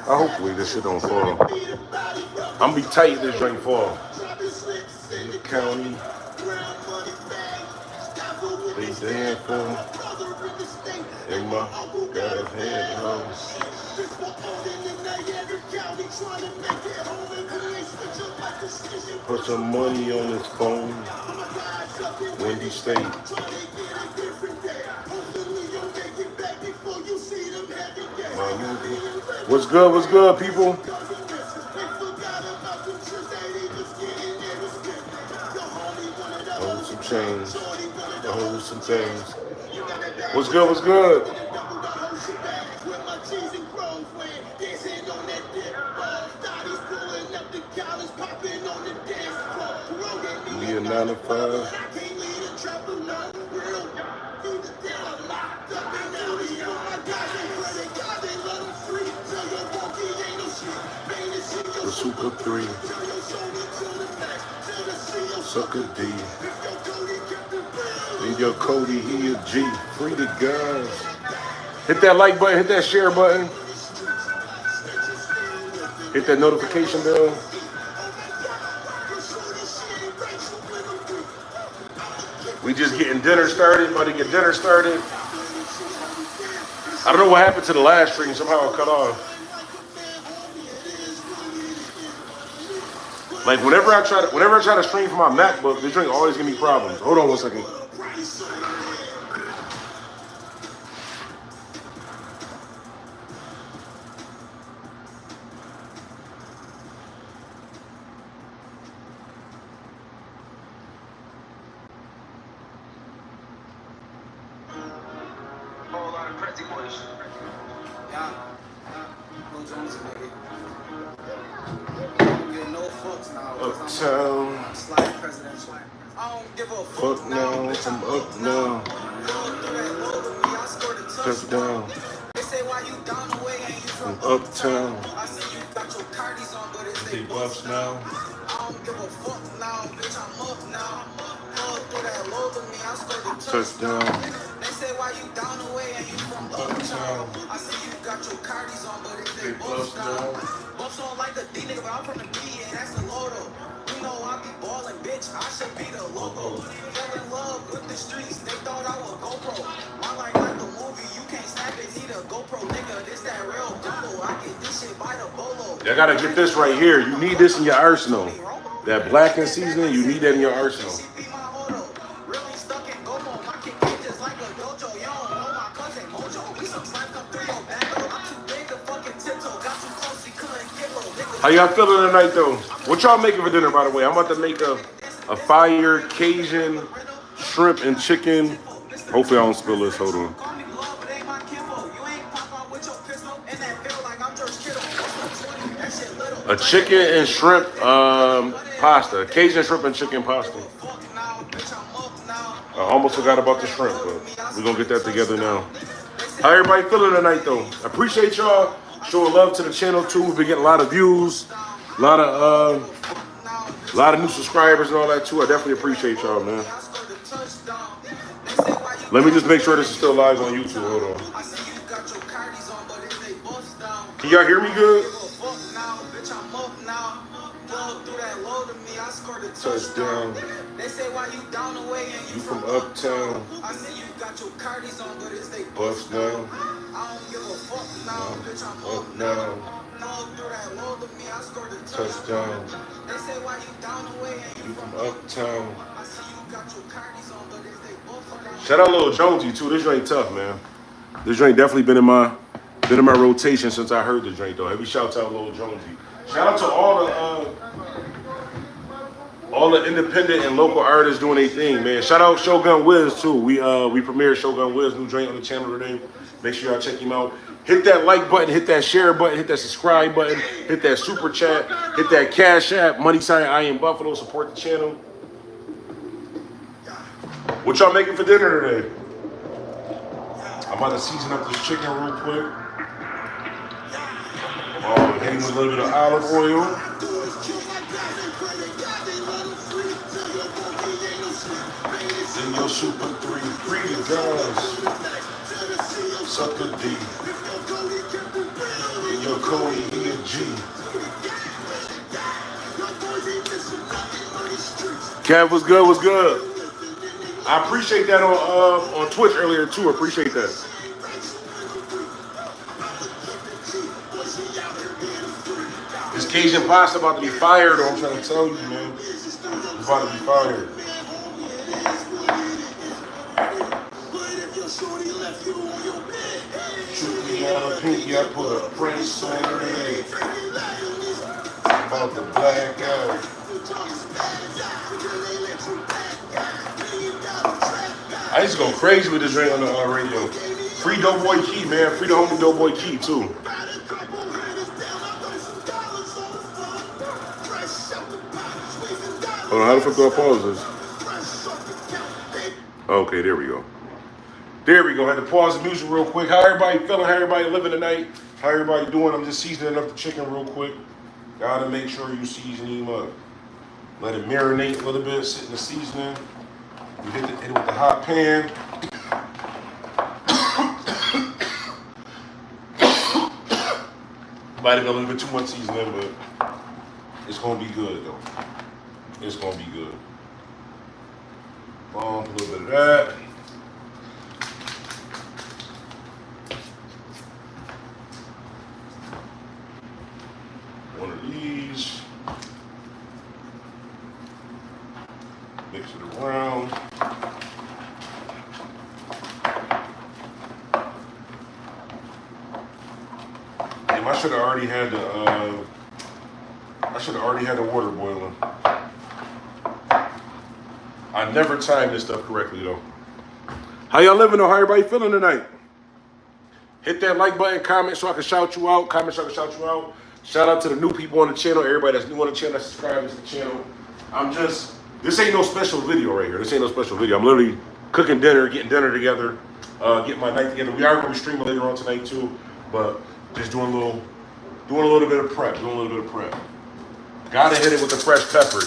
Hopefully this shit don't fall. I'm gonna be tight if this drink fall. In the county, they damn for in my got a head house. Put some money on his phone. Wendy State. What's good? What's good, people? Hold some change. Hold some things. What's good? What's good? Be a 9 to 5. The Super 3. Sucker D. And your Cody, he a G. Free the guys. Hit that like button, hit that share button. Hit that notification bell. We just getting dinner started, about to get dinner started. I don't know what happened to the last stream, somehow it cut off. Like whenever I try to stream from my MacBook, this drink always give me problems. Hold on one second. Uptown. Fuck now, I'm up now. Touchdown. From uptown. They buffs now. Touchdown. They say why you down the way and you from uptown. I see you got your cardies on, but it's they buffs now. Buffs on like the D nigga, but I'm from the B and that's the Lotto. You know I be ballin', bitch. I should be the logo. Fell in love with the streets. They thought I was GoPro. My life like a movie. You can't snap it. Need a GoPro, nigga. This that real gumbo. I get this shit by the bolo. You gotta get this right here. You need this in your arsenal. That blackened seasoning, you need that in your arsenal. How y'all feeling tonight, though? What y'all making for dinner, by the way? I'm about to make a fire Cajun shrimp and chicken. Hopefully I don't spill this. Hold on. A chicken and shrimp pasta. Cajun shrimp and chicken pasta. I almost forgot about the shrimp, but we're going to get that together now. How everybody feeling tonight, though? I appreciate y'all showing love to the channel, too. We've been getting a lot of views, a lot of new subscribers and all that, too. I definitely appreciate y'all, man. Let me just make sure this is still live on YouTube. Hold on. Can y'all hear me good? Touchdown. They say why you down the way and you from uptown. I see you got your cardies on, but it's they bust now. I don't give a fuck now, bitch. I'm up now. No, through that low to me, I scored a touchdown. They say why you down the way and you from uptown. I see you got your cardies on, but it's they bust. Shout out Lil Jonesy too. This drink tough, man. This drink definitely been in my rotation since I heard the drink though. Heavy shouts out Lil Jonesy. Shout out to all the independent and local artists doing their thing, man. Shout out Shogun Wiz too. We premiered Shogun Wiz new drink on the channel today. Make sure y'all check him out. Hit that like button, hit that share button, hit that subscribe button, hit that super chat, hit that cash app, money sign I am Buffalo, support the channel. What y'all making for dinner today? I'm about to season up this chicken real quick. Hitting with a little bit of olive oil. Your Super 3, free the guys. Sucker D. And your Cody, he a G. Kev, what's good? What's good? I appreciate that on Twitch earlier too. I appreciate that. This Cajun pasta about to be fired, though. I'm trying to tell you, man. It's about to be fired. Shoot me out of pinky, I put a Prince on it. About to black out. I used to go crazy with this drink on the radio. Free Doughboy Key, man. Free the homie Doughboy Key, too. Hold on, how the fuck do I pause this? Okay, there we go. There we go. Had to pause the music real quick. How everybody feeling? How everybody living tonight? How everybody doing? I'm just seasoning up the chicken real quick. Gotta make sure you season him up. Let it marinate a little bit, sit in the seasoning. You hit it with the hot pan. Might have been a little bit too much seasoning, but it's gonna be good though. It's gonna be good. Bump a little bit of that. One of these. Mix it around. Damn, I should have already had the water boiling. I never timed this stuff correctly though. How y'all living though? How everybody feeling tonight? Hit that like button, comment so I can shout you out. Comment so I can shout you out. Shout out to the new people on the channel, everybody that's new on the channel, that's subscribing to the channel. This ain't no special video right here. This ain't no special video. I'm literally cooking dinner, getting dinner together, getting my night together. We are going to be streaming later on tonight too, but just doing a little bit of prep, Gotta hit it with the fresh pepper,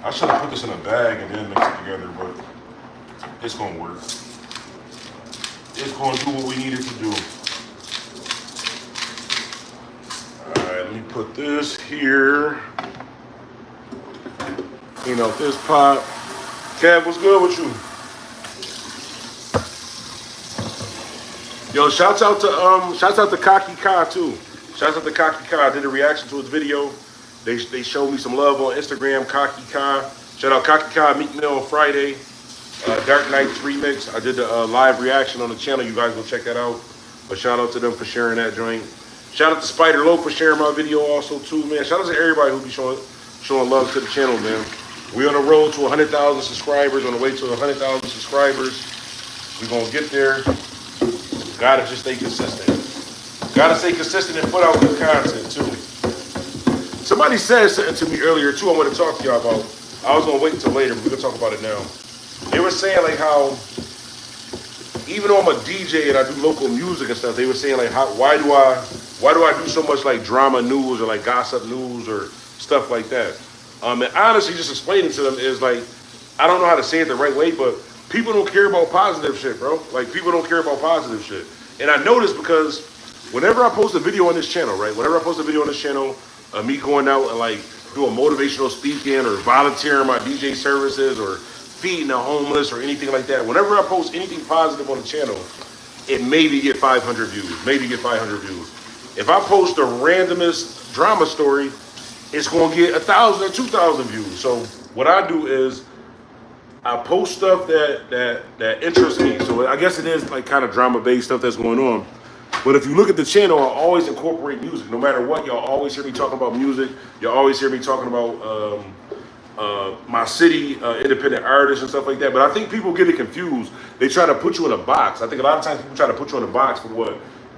I should have put this in a bag and then mix it together, but it's gonna work. It's gonna do what we need it to do. All right, let me put this here. Clean out this pot. Kev, what's good with you? Yo, shouts out to Kaki Ka too. Shouts out to Kaki Ka. I did a reaction to his video. They showed me some love on Instagram, Kaki Ka. Shout out Kaki Ka, Meat Mill on Friday. Dark Knights remix. I did the live reaction on the channel. You guys go check that out. But shout out to them for sharing that joint. Shout out to Spider Low for sharing my video also too, man. Shout out to everybody who be showing love to the channel, man. We on the road to 100,000 subscribers, on the way to 100,000 subscribers. We're gonna get there. Gotta just stay consistent. Gotta stay consistent and put out good content too. Somebody said something to me earlier too. I want to talk to y'all about. I was gonna wait until later, but we're gonna talk about it now. They were saying like how, even though I'm a DJ and I do local music and stuff, they were saying like why do I do so much like drama news or like gossip news or stuff like that. And honestly, just explaining to them is like, I don't know how to say it the right way, but people don't care about positive shit, bro. Like people don't care about positive shit. And I noticed because whenever I post a video on this channel, right? Whenever I post a video on this channel, me going out and like doing motivational speaking or volunteering my DJ services or feeding the homeless or anything like that. Whenever I post anything positive on the channel, it maybe get 500 views, If I post the randomest drama story, it's gonna get 1,000 or 2,000 views. So what I do is I post stuff that interests me. So I guess it is like kind of drama-based stuff that's going on. But if you look at the channel, I always incorporate music. No matter what, y'all always hear me talking about music. Y'all always hear me talking about my city, independent artists and stuff like that. But I think people get it confused. They try to put you in a box. I think a lot of times people try to put you in a box for what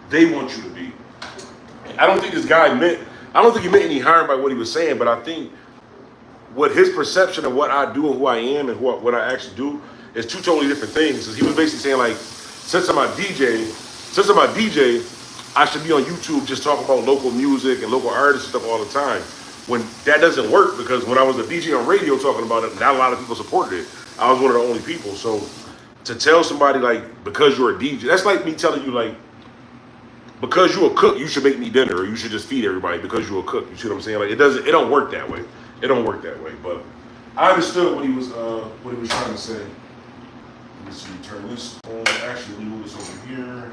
they want you to be. I don't think this guy meant any harm by what he was saying, but I think what his perception of what I do and who I am and what I actually do is two totally different things. He was basically saying like, since I'm a DJ, I should be on YouTube just talking about local music and local artists and stuff all the time. When that doesn't work, because when I was a DJ on radio talking about it, not a lot of people supported it. I was one of the only people. So to tell somebody like, because you're a DJ, that's like me telling you like, because you're a cook, you should make me dinner, or you should just feed everybody because you're a cook. You see what I'm saying? Like it don't work that way. It don't work that way. But I understood what he was trying to say. Let me see, turn this on. Actually, let me move this over here.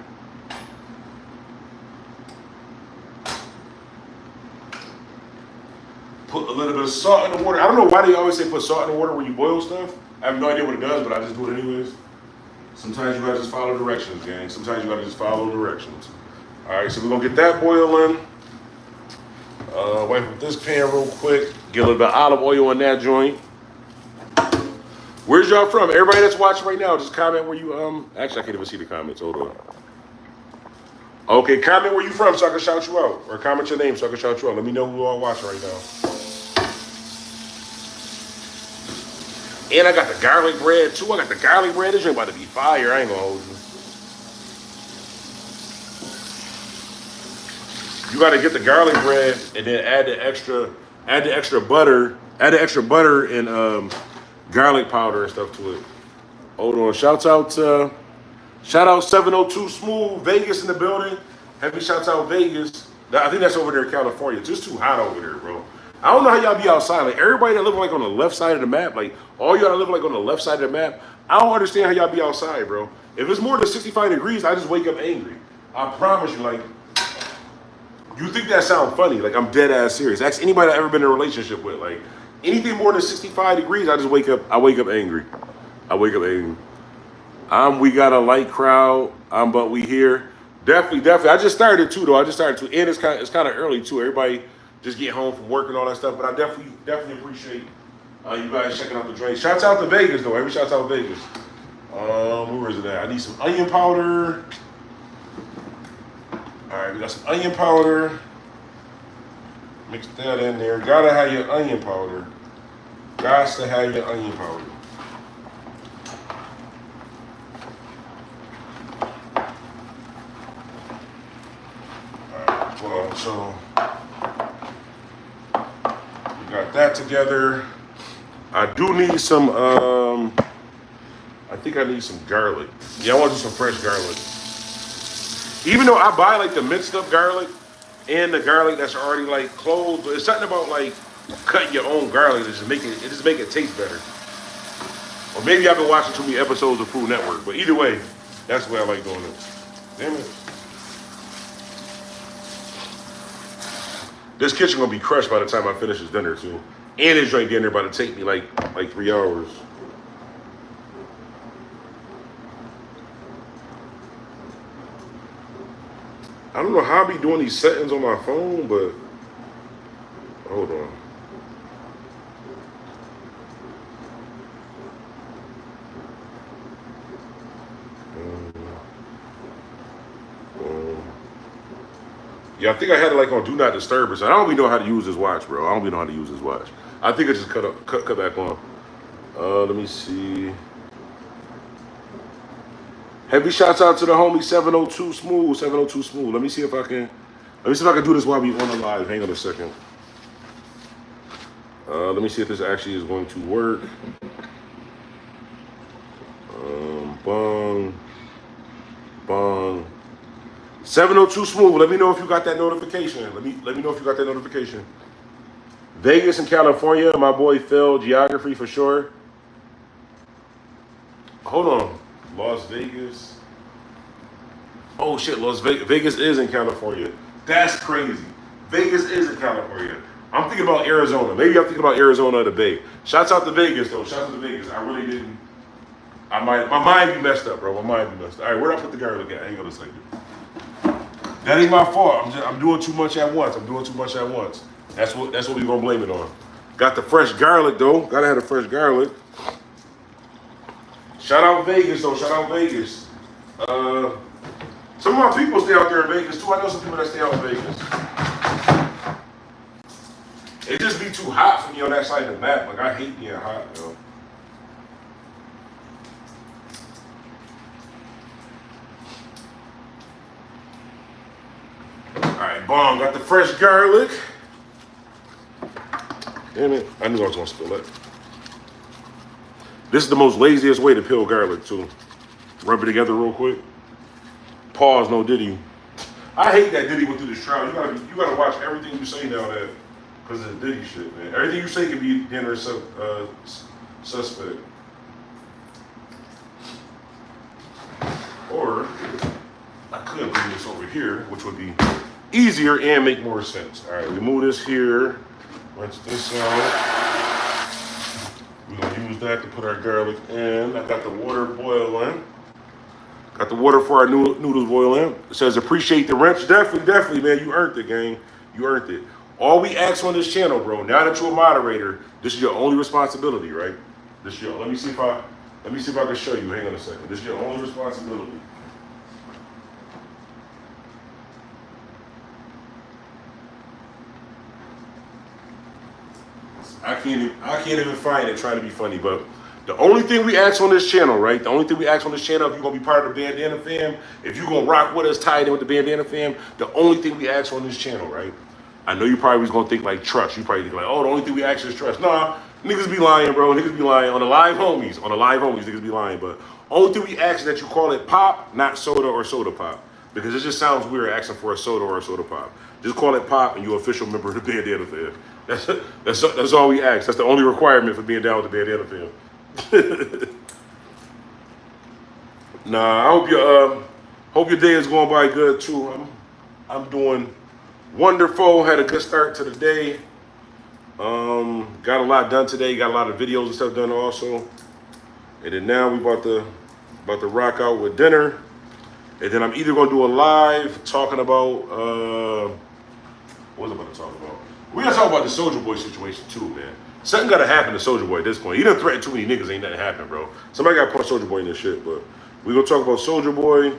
Put a little bit of salt in the water. I don't know why they always say put salt in the water when you boil stuff. I have no idea what it does, but I just do it anyways. Sometimes you gotta just follow directions, gang. Sometimes you gotta just follow directions. All right, so we're gonna get that boiling. Wipe up this pan real quick. Get a little bit of olive oil on that joint. Where's y'all from? Everybody that's watching right now, just comment where you Actually, I can't even see the comments. Hold on. Okay, comment where you from so I can shout you out, or comment your name so I can shout you out. Let me know who all watching right now. And I got the garlic bread too. I got the garlic bread. This drink about to be fire. I ain't gonna hold you. You gotta get the garlic bread and then add the extra butter and garlic powder and stuff to it. Hold on. Shout out 702 Smooth, Vegas in the building. Heavy shouts out Vegas. I think that's over there in California. It's just too hot over there, bro. I don't know how y'all be outside. Like everybody that live like on the left side of the map, like all y'all that live like on the left side of the map, I don't understand how y'all be outside, bro. If it's more than 65 degrees, I just wake up angry. I promise you, like, you think that sounds funny. Like, I'm dead ass serious. Ask anybody I've ever been in a relationship with. Like, anything more than 65 degrees, I wake up angry. I wake up angry. We got a light crowd. But we here. Definitely. I just started too, though. And it's kind of early too. Everybody just get home from work and all that stuff. But I definitely appreciate you guys checking out the drink. Shouts out to Vegas though. Every shouts out to Vegas. Where is it at? I need some onion powder. All right, we got some onion powder. Mix that in there. Gotta have your onion powder. Got to have your onion powder. Well, so we got that together. I do need some, I think I need some garlic. Yeah, I want to do some fresh garlic. Even though I buy like the minced up garlic and the garlic that's already like closed, but it's something about like cutting your own garlic that just make it taste better. Or maybe I've been watching too many episodes of Food Network, but either way, that's the way I like doing it. Damn it. This kitchen gonna be crushed by the time I finish this dinner too. And this drink dinner about to take me like 3 hours. I don't know how I be doing these settings on my phone, but hold on. Yeah, I think I had it like on Do Not Disturb or something. I don't even know how to use this watch, bro. I don't even know how to use this watch. I think I just cut back on. Let me see. Heavy shouts out to the homie 702 Smooth. 702 Smooth. Let me see if I can do this while we on the live. Hang on a second. Let me see if this actually is going to work. Bong. 702 Smooth. Let me know if you got that notification. Let me know if you got that notification. Vegas and California. My boy Phil, geography for sure. Hold on. Las Vegas. Oh shit, Vegas is in California. That's crazy. Vegas is in California. I'm thinking about Arizona. Maybe I'm thinking about Arizona or the Bay. Shouts out to Vegas though. Shouts out to Vegas. I really didn't. My mind be messed up, bro. My mind be messed up. All right, where'd I put the garlic at? Hang on a second. That ain't my fault. I'm doing too much at once. That's what we gonna blame it on. Got the fresh garlic though. Gotta have the fresh garlic. Shout out Vegas though. Shout out Vegas. Some of my people stay out there in Vegas too. I know some people that stay out in Vegas. It just be too hot for me on that side of the map. Like I hate being hot, yo. Got the fresh garlic. Damn it. I knew I was going to spill it. This is the most laziest way to peel garlic, too. Rub it together real quick. Pause, no Diddy. I hate that Diddy went through this trial. You gotta watch everything you say now that because of the Diddy shit, man. Everything you say can be dinner suspect. Or I could bring this over here, which would be easier and make more sense. All right, we move this here. Rinse this out. We're gonna use that to put our garlic in. I got the water boiling. Got the water for our noodles boiling. It says appreciate the wrench. Definitely, man. You earned it, gang. You earned it. All we ask on this channel, bro. Now that you're a moderator, this is your only responsibility, right? This is your. Let me see if I can show you. Hang on a second. This is your only responsibility. I can't even find it trying to be funny, but the only thing we ask on this channel, right? The only thing we ask on this channel, if you're gonna be part of the Bandana fam, if you're gonna rock with us, tied in with the Bandana fam, the only thing we ask on this channel, right? I know you probably was gonna think like trust. You probably think like, oh, the only thing we ask is trust. Nah, niggas be lying, bro. Niggas be lying on the live homies. Niggas be lying. But only thing we ask is that you call it pop, not soda or soda pop, because it just sounds weird asking for a soda or a soda pop. Just call it pop, and you're an official member of the Bandana fam. That's all we ask. That's the only requirement for being down with the Bandana fam. Nah, I hope your day is going by good too. I'm doing wonderful. Had a good start to the day. Got a lot done today. Got a lot of videos and stuff done also. And then now we about to rock out with dinner. And then I'm either gonna do a live talking about what was I about to talk about? We gotta talk about the Soulja Boy situation too, man. Something gotta happen to Soulja Boy at this point. He done threatened too many niggas, ain't nothing happen, bro. Somebody gotta put Soulja Boy in this shit, but we gonna talk about Soulja Boy.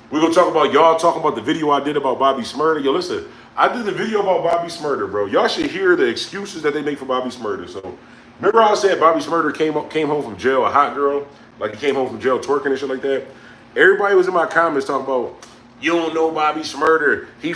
We gonna talk about y'all talking about the video I did about Bobby Smurder. Yo, listen, I did the video about Bobby Smurder, bro. Y'all should hear the excuses that they make for Bobby Smurder. So remember how I said Bobby Smurder came home from jail, a hot girl? Like he came home from jail twerking and shit like that? Everybody was in my comments talking about, you don't know Bobby Smurder. He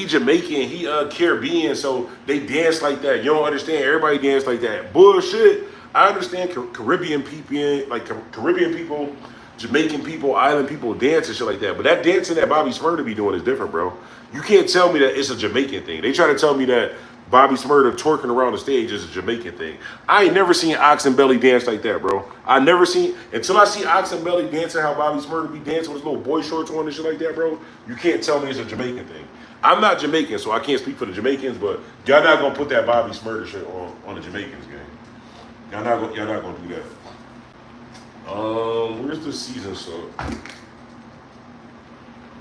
Jamaican, he Caribbean, so they dance like that. You don't understand. Everybody dance like that. Bullshit. I understand Caribbean people, Jamaican people, island people dance and shit like that. But that dancing that Bobby Smurder be doing is different, bro. You can't tell me that it's a Jamaican thing. They try to tell me that Bobby Smurder twerking around the stage is a Jamaican thing. I ain't never seen Ox and Belly dance like that, bro. Until I see Ox and Belly dancing how Bobby Smurder be dancing with his little boy shorts on and shit like that, bro. You can't tell me it's a Jamaican thing. I'm not Jamaican, so I can't speak for the Jamaicans, but y'all not gonna put that Bobby Smurder shit on the Jamaicans, gang. Y'all not gonna do that. Where's the season salt?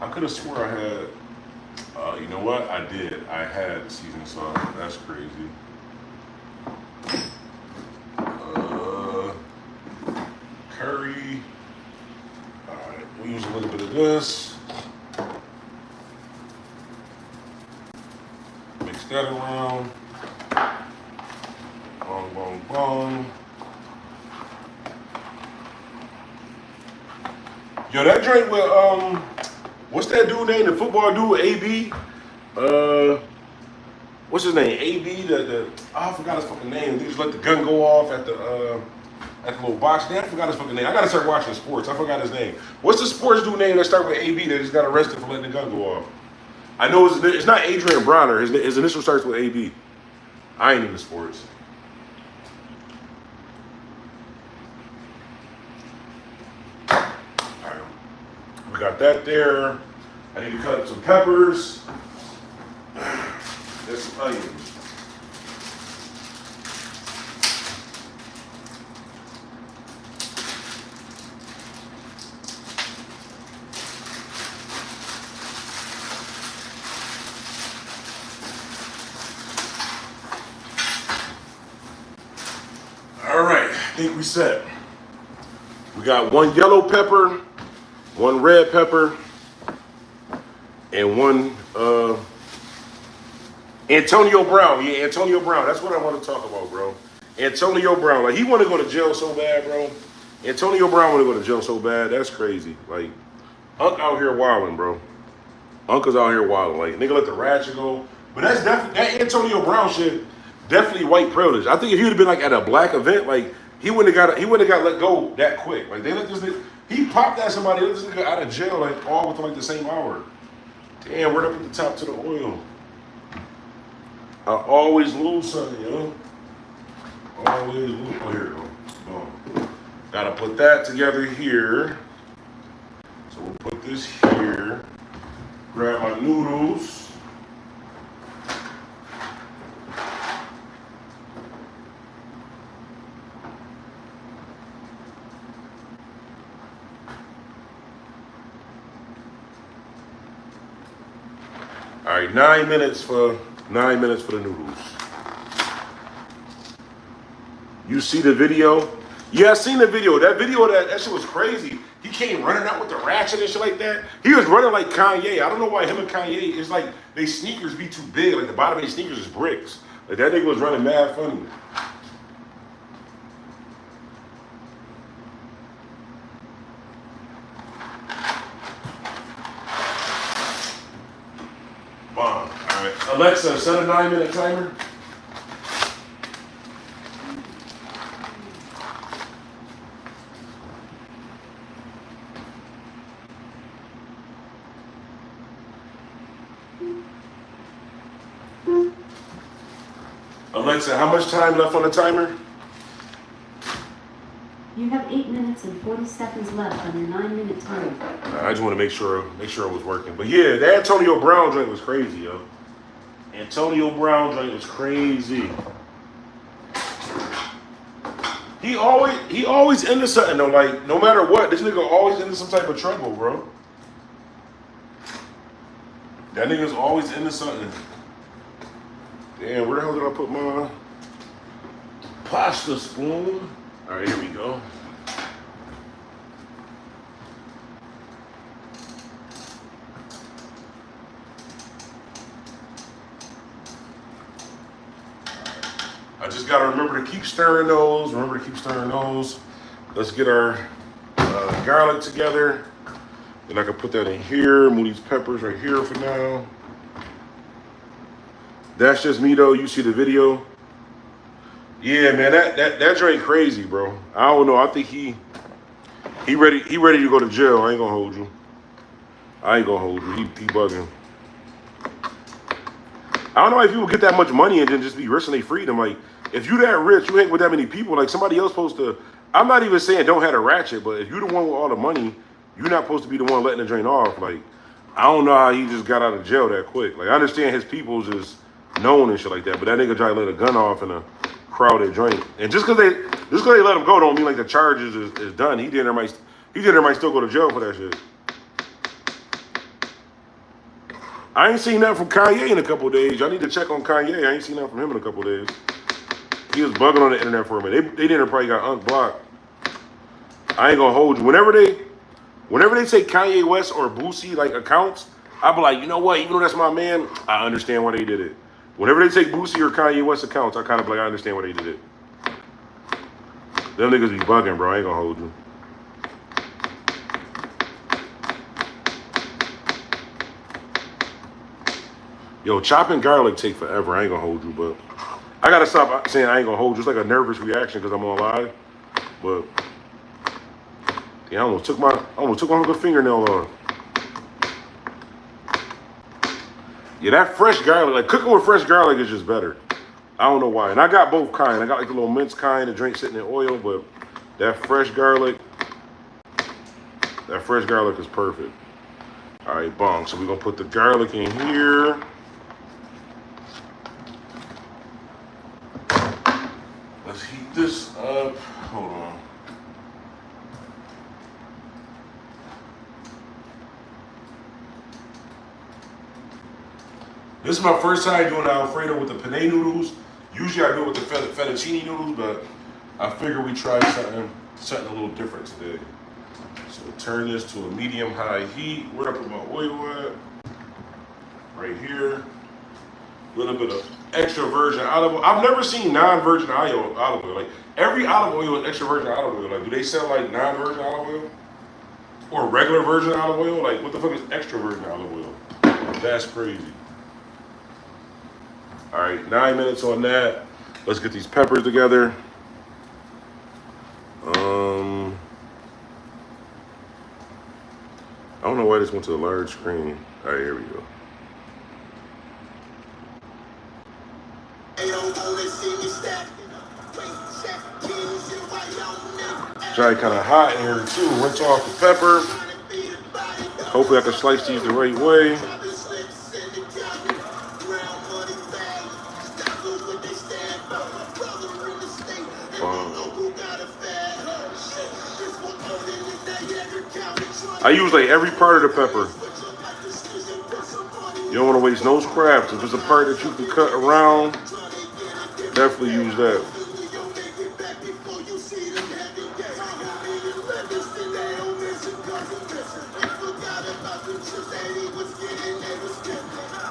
I could have swore I had. You know what? I did. I had season salt. That's crazy. Curry. All right. We use a little bit of this. Mix that around. Bong, bong, bong. Yo, that drink with what's that dude name? The football dude, AB. What's his name? AB. I forgot his fucking name. They just let the gun go off at the little box. I forgot his fucking name. I gotta start watching sports. I forgot his name. What's the sports dude name that start with AB that just got arrested for letting the gun go off? I know it's not Adrian Bronner. His initial starts with AB. I ain't into sports. We got that there. I need to cut up some peppers. There's some onions. All right, I think we set. We got one yellow pepper, one red pepper, and one Antonio Brown. Yeah, Antonio Brown. That's what I want to talk about, bro. Antonio Brown. Like, he want to go to jail so bad, bro. Antonio Brown want to go to jail so bad. That's crazy. Like, Unc out here wilding, bro. Uncle's out here wilding. Like, nigga let the ratchet go. But that's definitely, that Antonio Brown shit, definitely white privilege. I think if he would have been like at a black event, like, he wouldn't have got let go that quick. Like, they let this nigga, he popped at somebody, let this nigga out of jail, like, all within like the same hour. Damn, we're up at the top to the oil. I always lose something, yo. Always lose. Oh, here we go. Boom. Gotta put that together here. So we'll put this here. Grab my noodles. All right, 9 minutes for the noodles. You see the video? Yeah, I seen the video. That video, that shit was crazy. He came running out with the ratchet and shit like that. He was running like Kanye. I don't know why him and Kanye, it's like they sneakers be too big. Like the bottom of their sneakers is bricks. Like that nigga was running mad funny. Bomb. All right. Alexa, set a 9-minute timer. Alexa, how much time left on the timer? You have 8 minutes and 40 seconds left on your 9-minute timer. I just want to make sure it was working. But yeah, the Antonio Brown joint was crazy, yo. Antonio Brown joint was crazy. He always into something though. Like no matter what, this nigga always into some type of trouble, bro. That nigga's always into something. Damn, where the hell did I put my pasta spoon? All right, here we go. I just gotta remember to keep stirring those. Let's get our garlic together. Then I can put that in here. Move these peppers right here for now. That's just me though. You see the video. Yeah, man, that joint crazy, bro. I don't know. I think he ready to go to jail. I ain't gonna hold you. He bugging. I don't know why people get that much money and then just be risking their freedom. Like, if you that rich, you ain't with that many people. Like, somebody else supposed to. I'm not even saying don't have a ratchet, but if you the one with all the money, you're not supposed to be the one letting the drain off. Like, I don't know how he just got out of jail that quick. Like, I understand his people's just known and shit like that, but that nigga tried to let a gun off in a crowded joint. And just cause they let him go don't mean like the charges is done. He did might still go to jail for that shit. I ain't seen nothing from Kanye in a couple of days. Y'all need to check on Kanye. I ain't seen nothing from him in a couple of days. He was bugging on the internet for a minute. They didn't probably got unblocked. I ain't gonna hold you. Whenever they say Kanye West or Boosie like accounts, I be like, you know what? Even though that's my man, I understand why they did it. Whenever they take Boosie or Kanye West accounts, I kind of like, I understand why they did it. Them niggas be bugging, bro. I ain't gonna hold you. Yo, chopping garlic take forever. I ain't gonna hold you, but I gotta stop saying I ain't gonna hold you. It's like a nervous reaction because I'm on live. But yeah, I almost took my hook fingernail off. Yeah, that fresh garlic, like cooking with fresh garlic is just better. I don't know why. And I got both kind. I got like the little minced kind, the drink sitting in oil, but that fresh garlic is perfect. All right, bong. So we're gonna put the garlic in here. Let's heat this up. Hold on. This is my first time doing the Alfredo with the penne noodles. Usually I do it with the fettuccine noodles, but I figure we try something a little different today. So turn this to a medium-high heat. Where I put my oil at? Right here. A little bit of extra virgin olive oil. I've never seen non-virgin olive oil. Like every olive oil is extra virgin olive oil. Like, do they sell like non-virgin olive oil or regular virgin olive oil? Like, what the fuck is extra virgin olive oil? That's crazy. All right, 9 minutes on that. Let's get these peppers together. I don't know why this went to a large screen. All right, here we go. Dry kind of hot in here too. Rinse off the pepper. Hopefully I can slice these the right way. I use like every part of the pepper. You don't want to waste no scraps. If there's a part that you can cut around, definitely use that.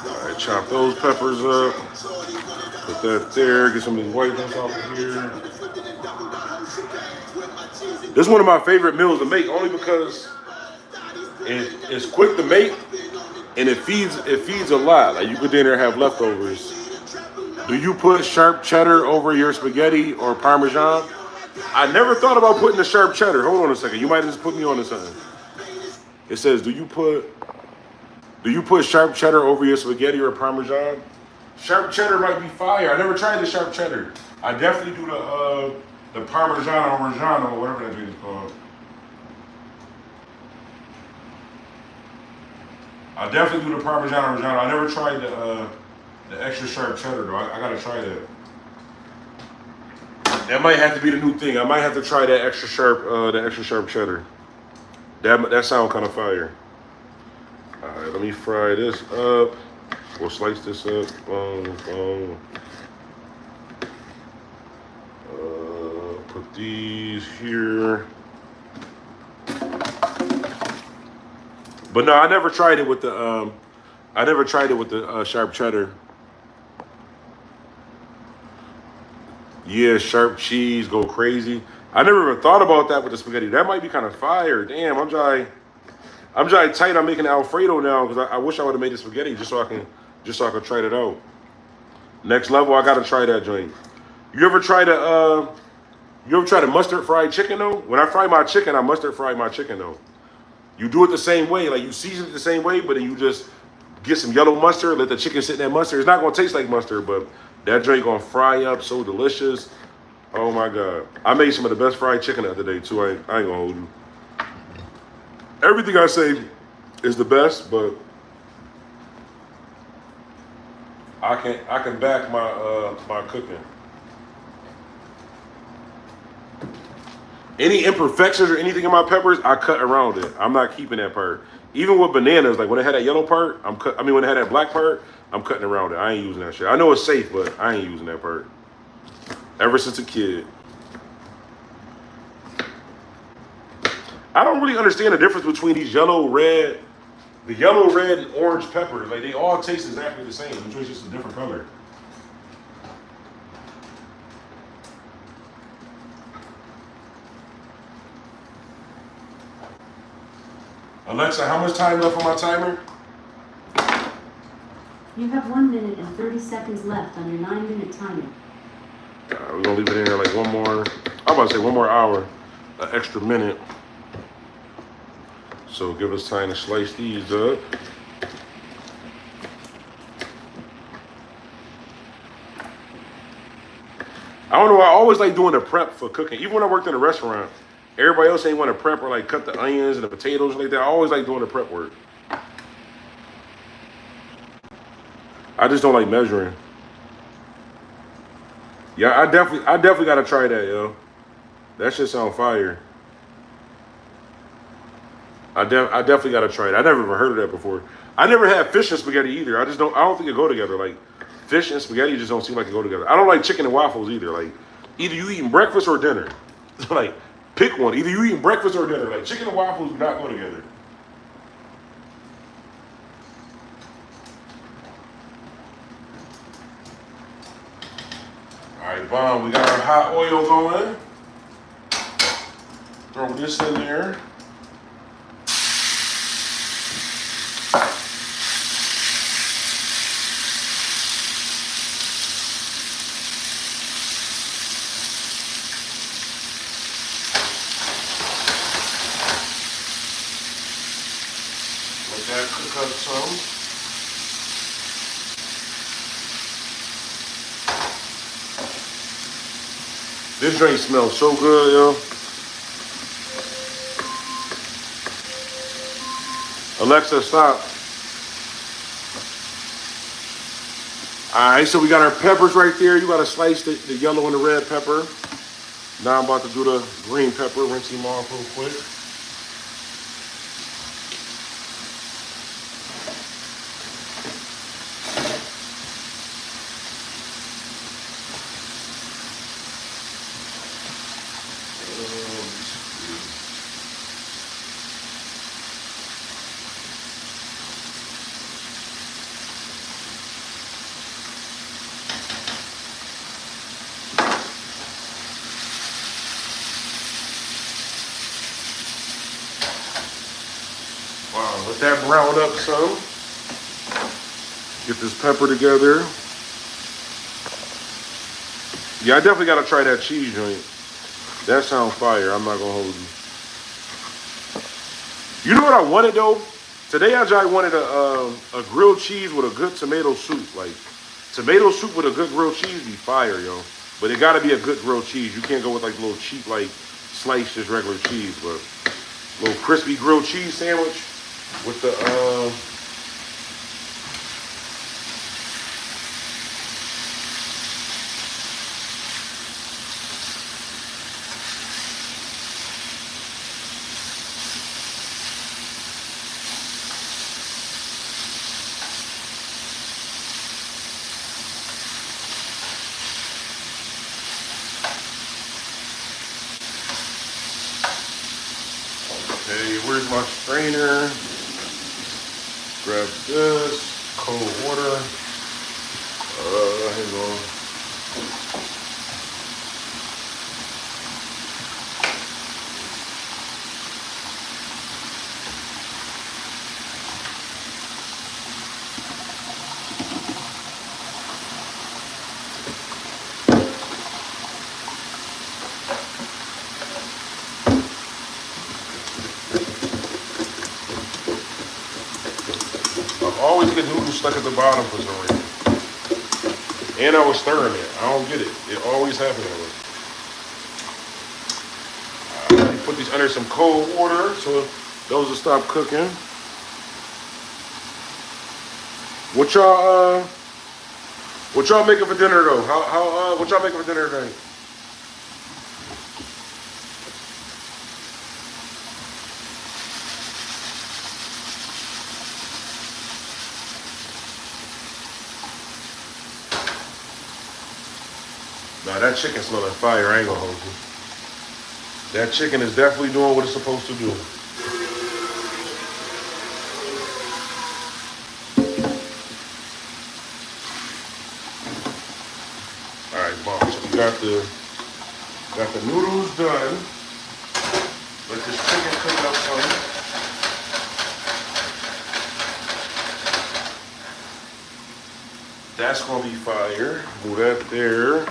All right, chop those peppers up. Put that there. Get some of these whiteness off of here. This is one of my favorite meals to make, only because it's quick to make and it feeds a lot. Like you could dinner have leftovers. Do you put sharp cheddar over your spaghetti or Parmesan? I never thought about putting the sharp cheddar. Hold on a second. You might have just put me on to something. It says, do you put sharp cheddar over your spaghetti or Parmesan? Sharp cheddar might be fire. I never tried the sharp cheddar. I definitely do the Parmesan or Reggiano, whatever that thing is called. I definitely do the Parmesan or Reggiano. I never tried the extra sharp cheddar though. I gotta try that. That might have to be the new thing. I might have to try that extra sharp cheddar. That sounds kind of fire. All right, let me fry this up. We'll slice this up. Boom. Put these here. But no, I never tried it with the sharp cheddar. Yeah, sharp cheese, go crazy. I never even thought about that with the spaghetti. That might be kind of fire. Damn, I'm trying tight on making Alfredo now because I wish I would have made the spaghetti just so I could try it out. Next level, I gotta try that joint. You ever try the mustard fried chicken though? When I fry my chicken, I mustard fry my chicken though. You do it the same way, like you season it the same way, but then you just get some yellow mustard, let the chicken sit in that mustard. It's not gonna taste like mustard, but that joint gonna fry up so delicious. Oh my God. I made some of the best fried chicken the other day too. I ain't gonna hold you. Everything I say is the best, but I can back my cooking. Any imperfections or anything in my peppers, I cut around it. I'm not keeping that part. Even with bananas, like when it had that yellow part, when it had that black part, I'm cutting around it. I ain't using that shit. I know it's safe, but I ain't using that part. Ever since a kid. I don't really understand the difference between these yellow, red, and orange peppers. Like they all taste exactly the same. It's just a different color. Alexa, how much time left on my timer? You have 1 minute and 30 seconds left on your 9-minute timer. We're gonna leave it in there like one more hour, an extra minute. So give us time to slice these up. I don't know, I always like doing the prep for cooking. Even when I worked in a restaurant, everybody else ain't want to prep or like cut the onions and the potatoes like that. I always like doing the prep work. I just don't like measuring. Yeah, I definitely gotta try that, yo. That shit sound fire. I definitely gotta try it. I never even heard of that before. I never had fish and spaghetti either. I don't think it go together. Like fish and spaghetti just don't seem like it go together. I don't like chicken and waffles either. Like either you eating breakfast or dinner. Like pick one. Either you eating breakfast or dinner. Like chicken and waffles do not go together. All right, bomb. We got our hot oil going. Throw this in there. 1 up some. This drink smells so good, yo. Alexa, stop. All right, so we got our peppers right there. You got to slice the yellow and the red pepper. Now I'm about to do the green pepper. Rinse them off real quick. Wow, let that brown up some. Get this pepper together. Yeah, I definitely got to try that cheese joint. That sounds fire. I'm not going to hold you. You know what I wanted, though? Today, I wanted a grilled cheese with a good tomato soup. Like, tomato soup with a good grilled cheese be fire, yo. But it got to be a good grilled cheese. You can't go with, like, a little cheap, like, sliced just regular cheese. But a little crispy grilled cheese sandwich with the, okay, where's my strainer? Grab this, cold water. Hang on. I always get noodles stuck at the bottom for some reason. And I was stirring it. I don't get it. It always happens that way. Put these under some cold water so those will stop cooking. What y'all making for dinner though? What y'all making for dinner today? Nah, that chicken smelling fire. I ain't gonna hold you. That chicken is definitely doing what it's supposed to do. All right, Mom. So we got the noodles done. Let this chicken cook up some. That's gonna be fire. Move that there.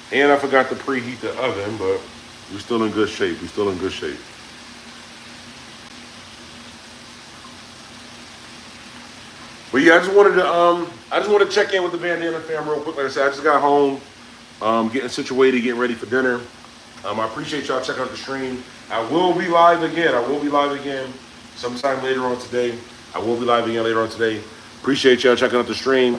And I forgot to preheat the oven, but we're still in good shape. We're still in good shape. But yeah, I just wanted to check in with the Bandana fam real quick. Like I said, I just got home, getting situated, getting ready for dinner. I appreciate y'all checking out the stream. I will be live again sometime later on today. I will be live again later on today. Appreciate y'all checking out the stream.